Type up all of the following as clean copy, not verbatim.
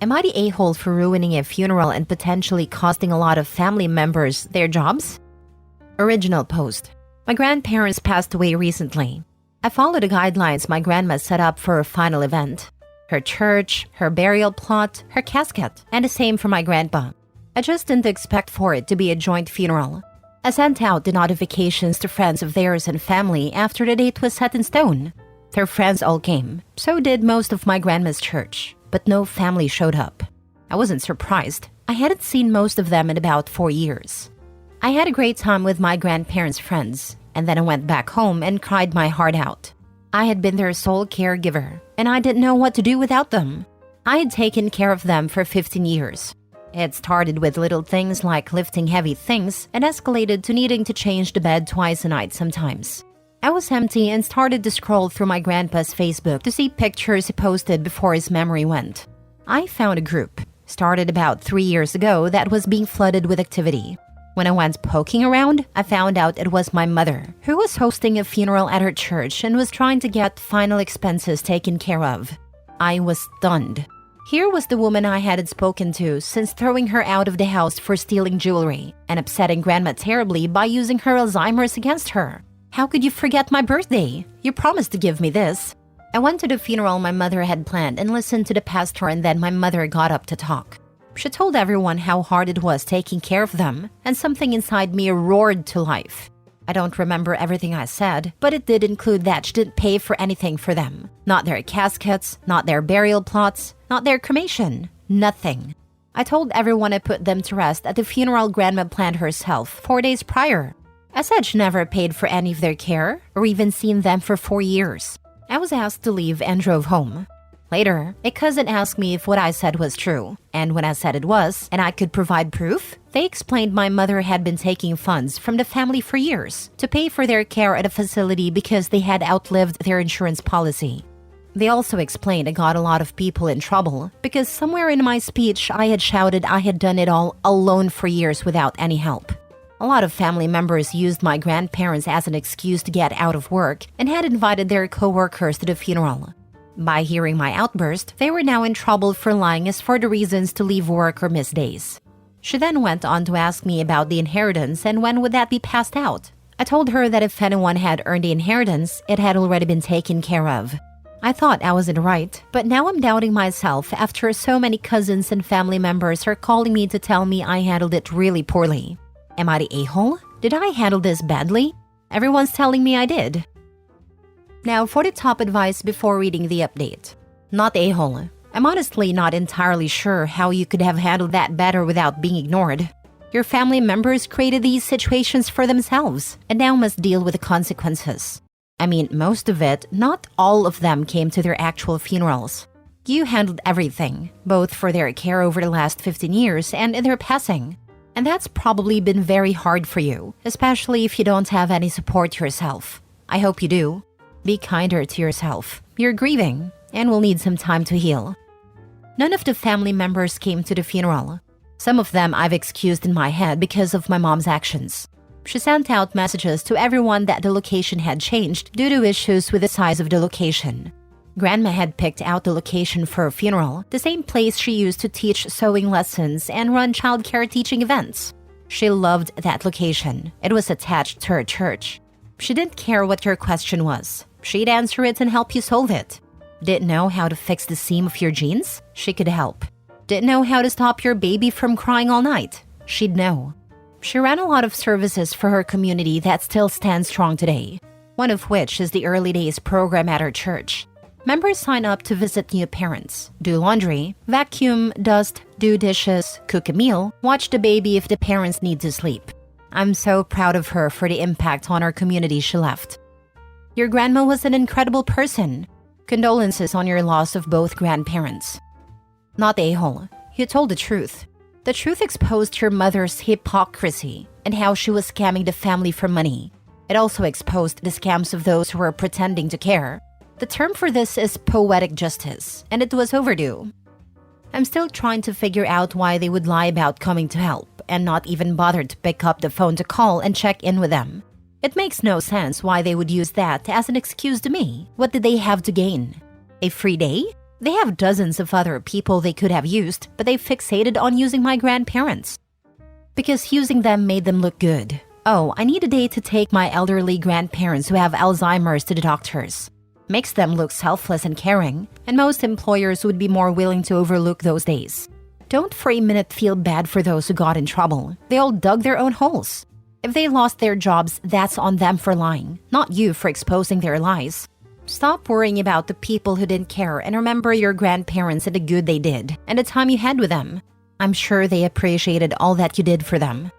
Am I the a-hole for ruining a funeral and potentially costing a lot of family members their jobs? Original post. My grandparents passed away recently. I followed the guidelines my grandma set up for her final event. Her church, her burial plot, her casket, and the same for my grandpa. I just didn't expect for it to be a joint funeral. I sent out the notifications to friends of theirs and family after the date was set in stone. Their friends all came, so did most of my grandma's church, but no family showed up. I wasn't surprised. I hadn't seen most of them in about 4 years. I had a great time with my grandparents' friends, and then I went back home and cried my heart out. I had been their sole caregiver, and I didn't know what to do without them. I had taken care of them for 15 years. It started with little things like lifting heavy things and escalated to needing to change the bed twice a night sometimes. I was empty and started to scroll through my grandpa's Facebook to see pictures he posted before his memory went. I found a group, started about 3 years ago, that was being flooded with activity. When I went poking around, I found out it was my mother, who was hosting a funeral at her church and was trying to get final expenses taken care of. I was stunned. Here was the woman I hadn't spoken to since throwing her out of the house for stealing jewelry and upsetting Grandma terribly by using her Alzheimer's against her. How could you forget my birthday? You promised to give me this. I went to the funeral my mother had planned and listened to the pastor, and then my mother got up to talk. She told everyone how hard it was taking care of them, and something inside me roared to life. I don't remember everything I said, but it did include that she didn't pay for anything for them. Not their caskets, not their burial plots, not their cremation. Nothing. I told everyone I put them to rest at the funeral Grandma planned herself 4 days prior. I said she never paid for any of their care or even seen them for 4 years. I was asked to leave and drove home. Later, a cousin asked me if what I said was true, and when I said it was, and I could provide proof, they explained my mother had been taking funds from the family for years to pay for their care at a facility because they had outlived their insurance policy. They also explained I got a lot of people in trouble because somewhere in my speech I had shouted I had done it all alone for years without any help. A lot of family members used my grandparents as an excuse to get out of work and had invited their co-workers to the funeral. By hearing my outburst, they were now in trouble for lying as for the reasons to leave work or miss days. She then went on to ask me about the inheritance and when would that be passed out. I told her that if anyone had earned the inheritance, it had already been taken care of. I thought I was in the right, but now I'm doubting myself after so many cousins and family members are calling me to tell me I handled it really poorly. Am I the a-hole? Did I handle this badly? Everyone's telling me I did. Now for the top advice before reading the update. Not a-hole. I'm honestly not entirely sure how you could have handled that better without being ignored. Your family members created these situations for themselves and now must deal with the consequences. I mean, most of it, not all of them came to their actual funerals. You handled everything, both for their care over the last 15 years and in their passing. And that's probably been very hard for you, especially if you don't have any support yourself. I hope you do. Be kinder to yourself. You're grieving and will need some time to heal. None of the family members came to the funeral. Some of them I've excused in my head because of my mom's actions. She sent out messages to everyone that the location had changed due to issues with the size of the location. Grandma had picked out the location for her funeral, the same place she used to teach sewing lessons and run childcare teaching events. She loved that location. It was attached to her church. She didn't care what your question was. She'd answer it and help you solve it. Didn't know how to fix the seam of your jeans? She could help. Didn't know how to stop your baby from crying all night? She'd know. She ran a lot of services for her community that still stand strong today, one of which is the Early Days program at her church. Members sign up to visit new parents, do laundry, vacuum, dust, do dishes, cook a meal, watch the baby if the parents need to sleep. I'm so proud of her for the impact on our community she left. Your grandma was an incredible person. Condolences on your loss of both grandparents. Not a-hole. You told the truth. The truth exposed your mother's hypocrisy and how she was scamming the family for money. It also exposed the scams of those who were pretending to care. The term for this is poetic justice, and it was overdue. I'm still trying to figure out why they would lie about coming to help and not even bother to pick up the phone to call and check in with them. It makes no sense why they would use that as an excuse to me. What did they have to gain? A free day? They have dozens of other people they could have used, but they fixated on using my grandparents. Because using them made them look good. Oh, I need a day to take my elderly grandparents who have Alzheimer's to the doctors. Makes them look selfless and caring, and most employers would be more willing to overlook those days. Don't for a minute feel bad for those who got in trouble. They all dug their own holes. If they lost their jobs, that's on them for lying, not you for exposing their lies. Stop worrying about the people who didn't care and remember your grandparents and the good they did and the time you had with them. I'm sure they appreciated all that you did for them.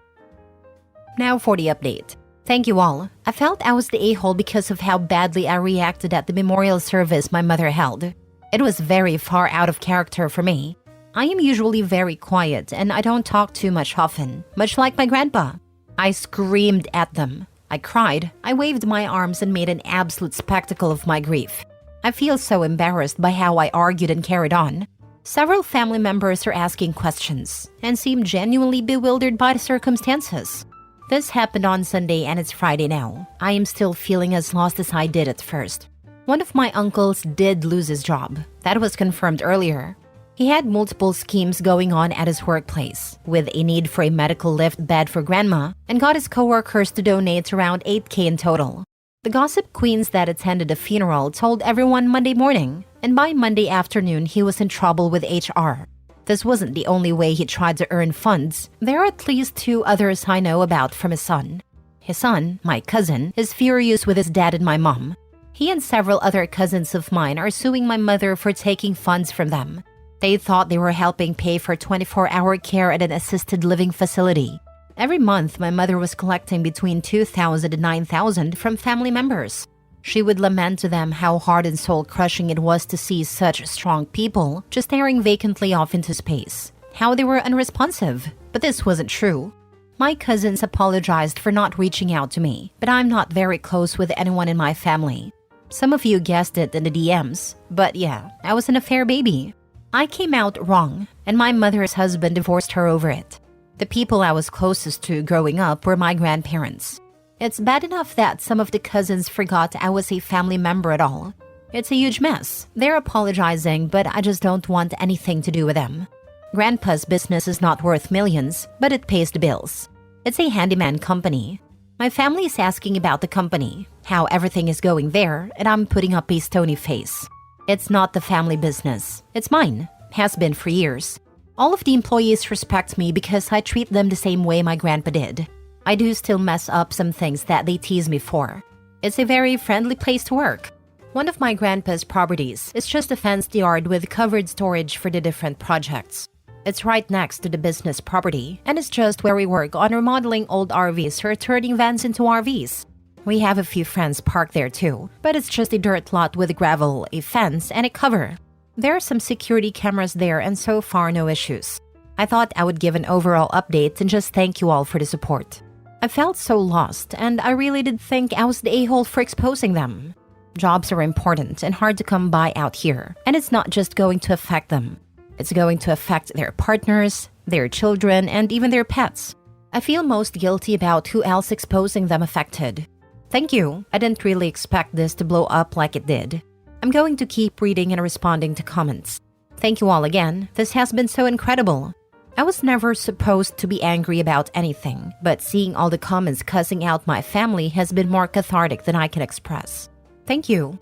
Now for the update. Thank you all. I felt I was the a-hole because of how badly I reacted at the memorial service my mother held. It was very far out of character for me. I am usually very quiet and I don't talk too much often, much like my grandpa. I screamed at them. I cried, I waved my arms and made an absolute spectacle of my grief. I feel so embarrassed by how I argued and carried on. Several family members are asking questions and seem genuinely bewildered by the circumstances. This happened on Sunday and it's Friday now. I am still feeling as lost as I did at first. One of my uncles did lose his job. That was confirmed earlier. He had multiple schemes going on at his workplace, with a need for a medical lift bed for grandma, and got his coworkers to donate around $8,000 in total. The gossip queens that attended the funeral told everyone Monday morning, and by Monday afternoon he was in trouble with HR. This wasn't the only way he tried to earn funds. There are at least 2 others I know about from his son. His son, my cousin, is furious with his dad and my mom. He and several other cousins of mine are suing my mother for taking funds from them. They thought they were helping pay for 24-hour care at an assisted living facility. Every month, my mother was collecting between $2,000 and $9,000 from family members. She would lament to them how hard and soul-crushing it was to see such strong people just staring vacantly off into space, how they were unresponsive. But this wasn't true. My cousins apologized for not reaching out to me, but I'm not very close with anyone in my family. Some of you guessed it in the DMs, but yeah, I was an affair baby. I came out wrong, and my mother's husband divorced her over it. The people I was closest to growing up were my grandparents. It's bad enough that some of the cousins forgot I was a family member at all. It's a huge mess. They're apologizing, but I just don't want anything to do with them. Grandpa's business is not worth millions, but it pays the bills. It's a handyman company. My family is asking about the company, how everything is going there, and I'm putting up a stony face. It's not the family business. It's mine. Has been for years. All of the employees respect me because I treat them the same way my grandpa did. I do still mess up some things that they tease me for. It's a very friendly place to work. One of my grandpa's properties is just a fenced yard with covered storage for the different projects. It's right next to the business property, and it's just where we work on remodeling old RVs or turning vans into RVs. We have a few friends parked there too, but it's just a dirt lot with gravel, a fence, and a cover. There are some security cameras there and so far no issues. I thought I would give an overall update and just thank you all for the support. I felt so lost and I really did think I was the a-hole for exposing them. Jobs are important and hard to come by out here, and it's not just going to affect them. It's going to affect their partners, their children, and even their pets. I feel most guilty about who else exposing them affected. Thank you. I didn't really expect this to blow up like it did. I'm going to keep reading and responding to comments. Thank you all again. This has been so incredible. I was never supposed to be angry about anything, but seeing all the comments cussing out my family has been more cathartic than I can express. Thank you.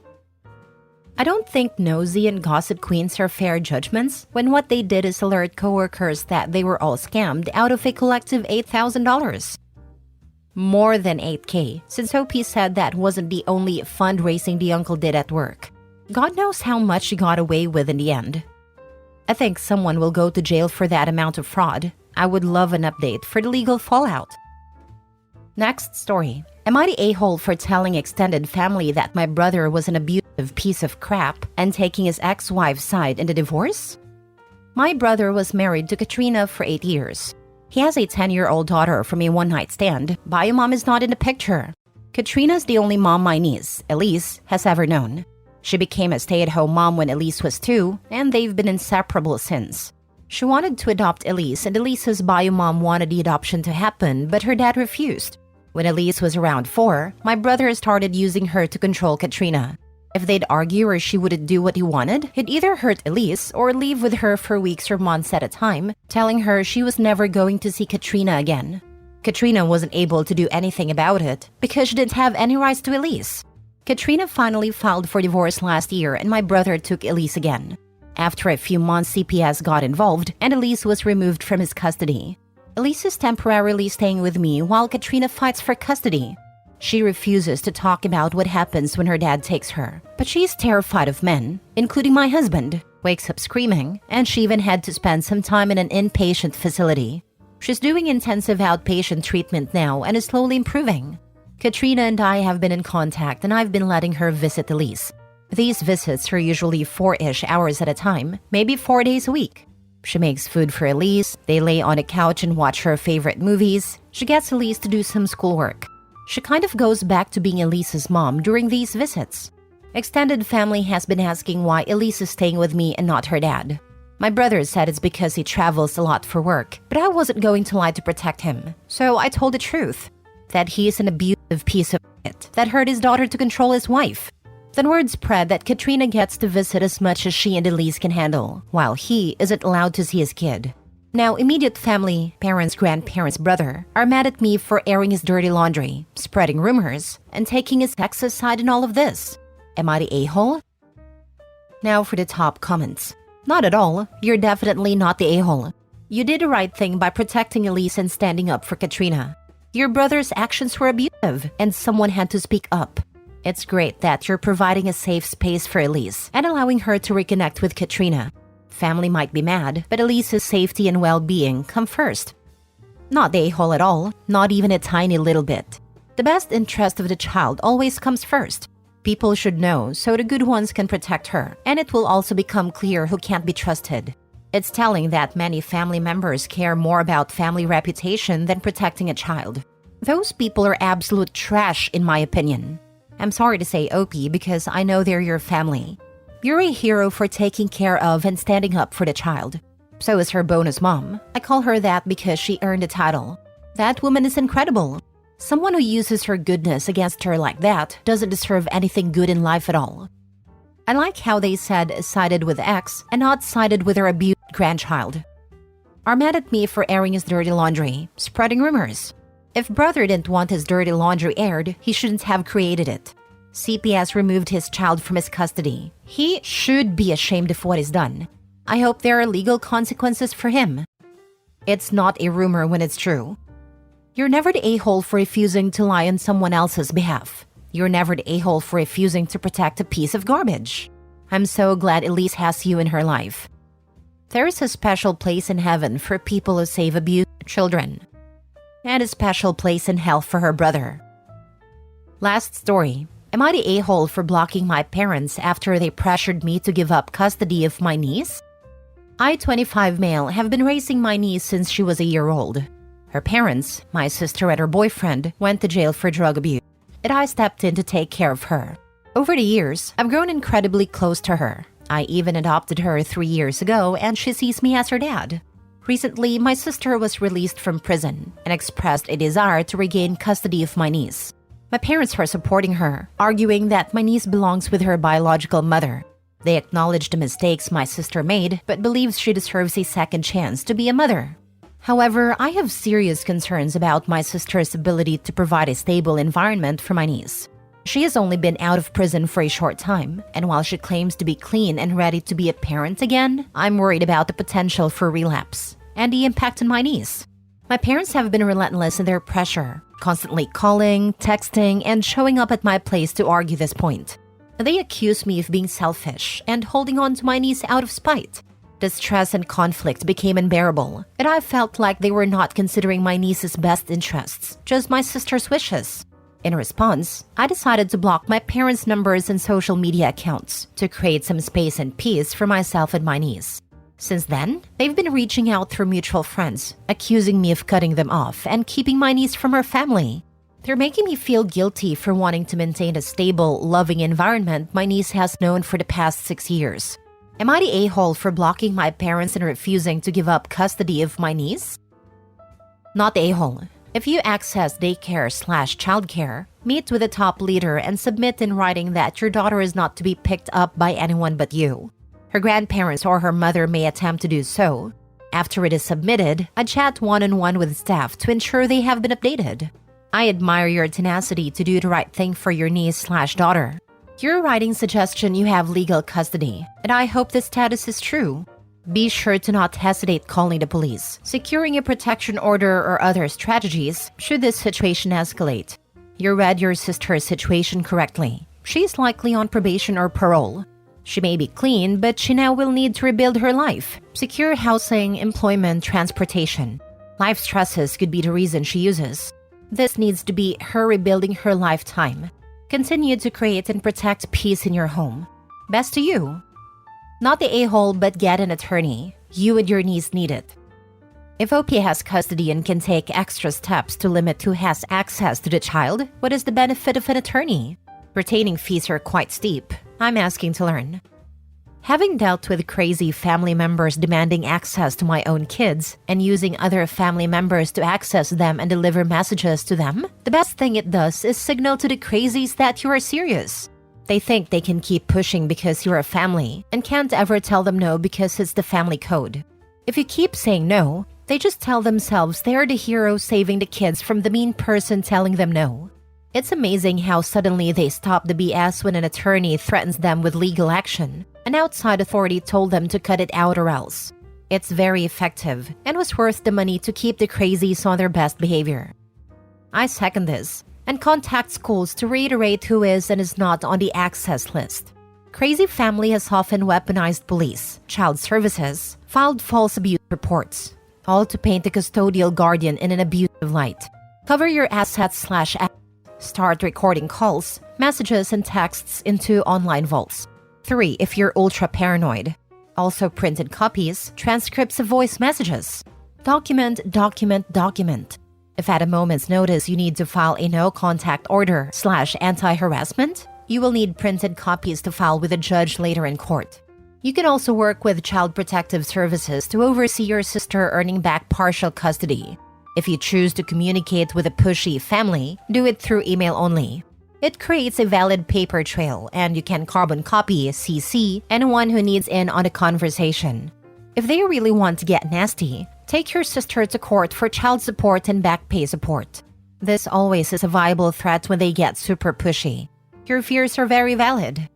I don't think nosy and gossip queens are fair judgments when what they did is alert coworkers that they were all scammed out of a collective $8,000. More than $8,000, since Opie said that wasn't the only fundraising the uncle did at work. God knows how much he got away with in the end. I think someone will go to jail for that amount of fraud. I would love an update for the legal fallout. Next story. Am I the a-hole for telling extended family that my brother was an abusive piece of crap and taking his ex-wife's side in the divorce? My brother was married to Katrina for 8 years. He has a 10-year-old daughter from a one-night stand. Bio mom is not in the picture. Katrina's the only mom my niece, Elise, has ever known. She became a stay-at-home mom when Elise was 2, and they've been inseparable since. She wanted to adopt Elise, and Elise's bio mom wanted the adoption to happen, but her dad refused. When Elise was around 4, my brother started using her to control Katrina. If they'd argue or she wouldn't do what he wanted, he'd either hurt Elise or leave with her for weeks or months at a time, telling her she was never going to see Katrina again. Katrina wasn't able to do anything about it because she didn't have any rights to Elise. Katrina finally filed for divorce last year and my brother took Elise again. After a few months, CPS got involved and Elise was removed from his custody. Elise is temporarily staying with me while Katrina fights for custody. She refuses to talk about what happens when her dad takes her, but she's terrified of men, including my husband, wakes up screaming, and she even had to spend some time in an inpatient facility. She's doing intensive outpatient treatment now and is slowly improving. Katrina and I have been in contact and I've been letting her visit Elise. These visits are usually 4-ish hours at a time, maybe 4 days a week. She makes food for Elise, they lay on a couch and watch her favorite movies, she gets Elise to do some schoolwork. She kind of goes back to being Elise's mom during these visits. Extended family has been asking why Elise is staying with me and not her dad. My brother said it's because he travels a lot for work, but I wasn't going to lie to protect him. So I told the truth, that he is an abusive piece of shit that hurt his daughter to control his wife. Then word spread that Katrina gets to visit as much as she and Elise can handle, while he isn't allowed to see his kid. Now, immediate family, parents, grandparents, brother, are mad at me for airing his dirty laundry, spreading rumors, and taking his sexist side in all of this. Am I the a-hole? Now for the top comments. Not at all. You're definitely not the a-hole. You did the right thing by protecting Elise and standing up for Katrina. Your brother's actions were abusive, and someone had to speak up. It's great that you're providing a safe space for Elise and allowing her to reconnect with Katrina. Family might be mad, but Elise's safety and well-being come first. Not the a-hole at all, not even a tiny little bit. The best interest of the child always comes first. People should know so the good ones can protect her, and it will also become clear who can't be trusted. It's telling that many family members care more about family reputation than protecting a child. Those people are absolute trash in my opinion. I'm sorry to say OP because I know they're your family. You're a hero for taking care of and standing up for the child. So is her bonus mom. I call her that because she earned a title. That woman is incredible. Someone who uses her goodness against her like that doesn't deserve anything good in life at all. I like how they said sided with X and not sided with her abused grandchild. Are mad at me for airing his dirty laundry, spreading rumors. If brother didn't want his dirty laundry aired, he shouldn't have created it. CPS removed his child from his custody. He should be ashamed of what he's done. I hope there are legal consequences for him. It's not a rumor when it's true. You're never the a-hole for refusing to lie on someone else's behalf. You're never the a-hole for refusing to protect a piece of garbage. I'm so glad Elise has you in her life. There is a special place in heaven for people who save abused children. And a special place in hell for her brother. Last story. Am I the a-hole for blocking my parents after they pressured me to give up custody of my niece? I, 25 male, have been raising my niece since she was a year old. Her parents, my sister and her boyfriend, went to jail for drug abuse, and I stepped in to take care of her. Over the years, I've grown incredibly close to her. I even adopted her 3 years ago, and she sees me as her dad. Recently, my sister was released from prison and expressed a desire to regain custody of my niece. My parents are supporting her, arguing that my niece belongs with her biological mother. They acknowledge the mistakes my sister made, but believes she deserves a second chance to be a mother. However, I have serious concerns about my sister's ability to provide a stable environment for my niece. She has only been out of prison for a short time, and while she claims to be clean and ready to be a parent again, I'm worried about the potential for relapse and the impact on my niece. My parents have been relentless in their pressure, constantly calling, texting, and showing up at my place to argue this point. They accuse me of being selfish and holding on to my niece out of spite. The stress and conflict became unbearable, and I felt like they were not considering my niece's best interests, just my sister's wishes. In response, I decided to block my parents' numbers and social media accounts to create some space and peace for myself and my niece. Since then, they've been reaching out through mutual friends, accusing me of cutting them off and keeping my niece from her family. They're making me feel guilty for wanting to maintain a stable, loving environment my niece has known for the past 6 years. Am I the a-hole for blocking my parents and refusing to give up custody of my niece? Not the a-hole. If you access daycare/childcare, meet with the top leader and submit in writing that your daughter is not to be picked up by anyone but you. Her grandparents or her mother may attempt to do so. After it is submitted, a chat one-on-one with staff to ensure they have been updated. I admire your tenacity to do the right thing for your niece/daughter. You're writing suggestion you have legal custody, and I hope the status is true. Be sure to not hesitate calling the police, securing a protection order or other strategies should this situation escalate. You read your sister's situation correctly. She's likely on probation or parole. She may be clean, but she now will need to rebuild her life. Secure housing, employment, transportation. Life stresses could be the reason she uses. This needs to be her rebuilding her lifetime. Continue to create and protect peace in your home. Best to you. Not the a-hole, but get an attorney. You and your niece need it. If OP has custody and can take extra steps to limit who has access to the child, what is the benefit of an attorney? Retaining fees are quite steep. I'm asking to learn. Having dealt with crazy family members demanding access to my own kids and using other family members to access them and deliver messages to them, the best thing it does is signal to the crazies that you are serious. They think they can keep pushing because you're a family and can't ever tell them no because it's the family code. If you keep saying no, they just tell themselves they're the hero saving the kids from the mean person telling them no. It's amazing how suddenly they stop the BS when an attorney threatens them with legal action. An outside authority told them to cut it out or else. It's very effective and was worth the money to keep the crazies on their best behavior. I second this. And contact schools to reiterate who is and is not on the access list. Crazy Family has often weaponized police, child services, filed false abuse reports, all to paint the custodial guardian in an abusive light. Cover your assets/apps. Start recording calls, messages, and texts into online vaults. 3. If you're ultra paranoid. Also printed copies, transcripts of voice messages. Document. If at a moment's notice you need to file a no-contact order/anti-harassment, you will need printed copies to file with a judge later in court. You can also work with Child Protective Services to oversee your sister earning back partial custody. If you choose to communicate with a pushy family, do it through email only. It creates a valid paper trail, and you can carbon copy, CC, anyone who needs in on the conversation. If they really want to get nasty, take your sister to court for child support and back pay support. This always is a viable threat when they get super pushy. Your fears are very valid.